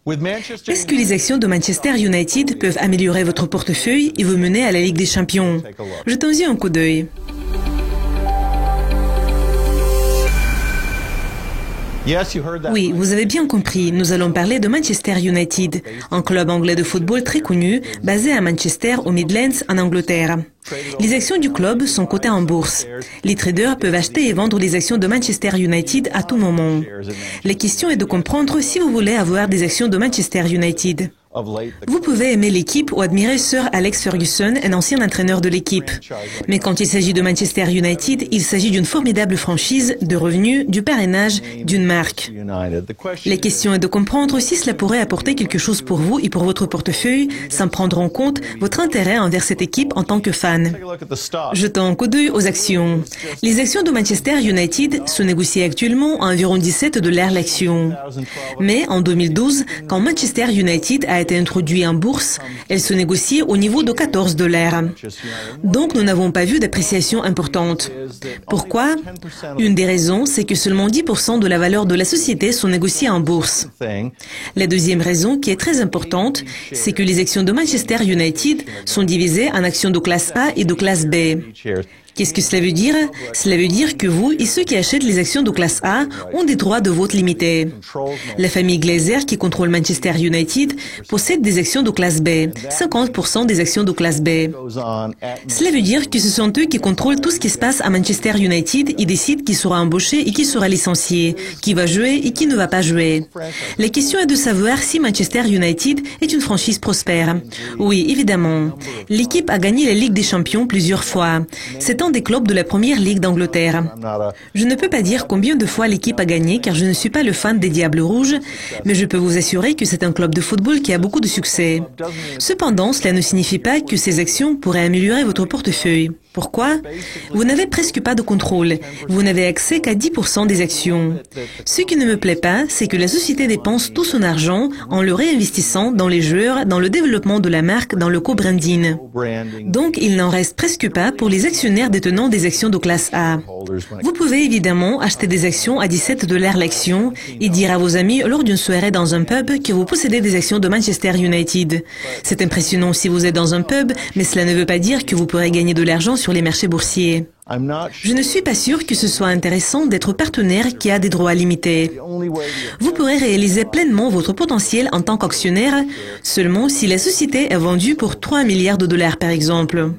Est-ce que les actions de Manchester United peuvent améliorer votre portefeuille et vous mener à la Ligue des Champions? Jetons-y un coup d'œil. Oui, vous avez bien compris, nous allons parler de Manchester United, un club anglais de football très connu, basé à Manchester, aux Midlands, en Angleterre. Les actions du club sont cotées en bourse. Les traders peuvent acheter et vendre les actions de Manchester United à tout moment. La question est de comprendre si vous voulez avoir des actions de Manchester United. Vous pouvez aimer l'équipe ou admirer Sir Alex Ferguson, un ancien entraîneur de l'équipe. Mais quand il s'agit de Manchester United, il s'agit d'une formidable franchise, de revenus, du parrainage, d'une marque. La question est de comprendre si cela pourrait apporter quelque chose pour vous et pour votre portefeuille, sans prendre en compte votre intérêt envers cette équipe en tant que fan. Jetons un coup d'œil aux actions. Les actions de Manchester United sont négociées actuellement à environ 17 $ l'action. Mais en 2012, quand Manchester United a été introduit en bourse, elle se négociait au niveau de 14 $. Donc nous n'avons pas vu d'appréciation importante. Pourquoi? Une des raisons, c'est que seulement 10% de la valeur de la société sont négociées en bourse. La deuxième raison, qui est très importante, c'est que les actions de Manchester United sont divisées en actions de classe A et de classe B. Qu'est-ce que cela veut dire? Cela veut dire que vous et ceux qui achètent les actions de classe A ont des droits de vote limités. La famille Glazer, qui contrôle Manchester United, possède des actions de classe B, 50% des actions de classe B. Cela veut dire que ce sont eux qui contrôlent tout ce qui se passe à Manchester United et décident qui sera embauché et qui sera licencié, qui va jouer et qui ne va pas jouer. La question est de savoir si Manchester United est une franchise prospère. Oui, évidemment. L'équipe a gagné la Ligue des Champions plusieurs fois. C'est un des clubs de la première ligue d'Angleterre. Je ne peux pas dire combien de fois l'équipe a gagné car je ne suis pas le fan des Diables Rouges, mais je peux vous assurer que c'est un club de football qui a beaucoup de succès. Cependant, cela ne signifie pas que ces actions pourraient améliorer votre portefeuille. Pourquoi? Vous n'avez presque pas de contrôle. Vous n'avez accès qu'à 10% des actions. Ce qui ne me plaît pas, c'est que la société dépense tout son argent en le réinvestissant dans les joueurs, dans le développement de la marque, dans le co-branding. Donc, il n'en reste presque pas pour les actionnaires détenant des actions de classe A. Vous pouvez évidemment acheter des actions à 17 $ l'action et dire à vos amis lors d'une soirée dans un pub que vous possédez des actions de Manchester United. C'est impressionnant si vous êtes dans un pub, mais cela ne veut pas dire que vous pourrez gagner de l'argent sur les marchés boursiers. Je ne suis pas sûr que ce soit intéressant d'être partenaire qui a des droits limités. Vous pourrez réaliser pleinement votre potentiel en tant qu'actionnaire seulement si la société est vendue pour 3 milliards de $ par exemple.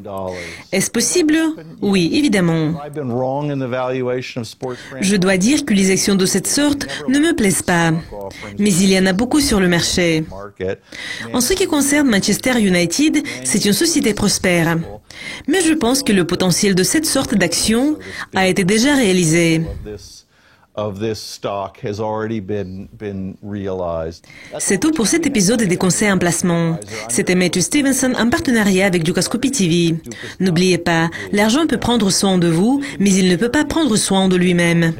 Est-ce possible? Oui, évidemment. Je dois dire que les actions de cette sorte ne me plaisent pas, mais il y en a beaucoup sur le marché. En ce qui concerne Manchester United, c'est une société prospère. Mais je pense que le potentiel de cette sorte d'action a été déjà réalisé. C'est tout pour cet épisode des conseils en placement. C'était Matthew Stevenson en partenariat avec Dukascopy TV. N'oubliez pas, l'argent peut prendre soin de vous, mais il ne peut pas prendre soin de lui-même.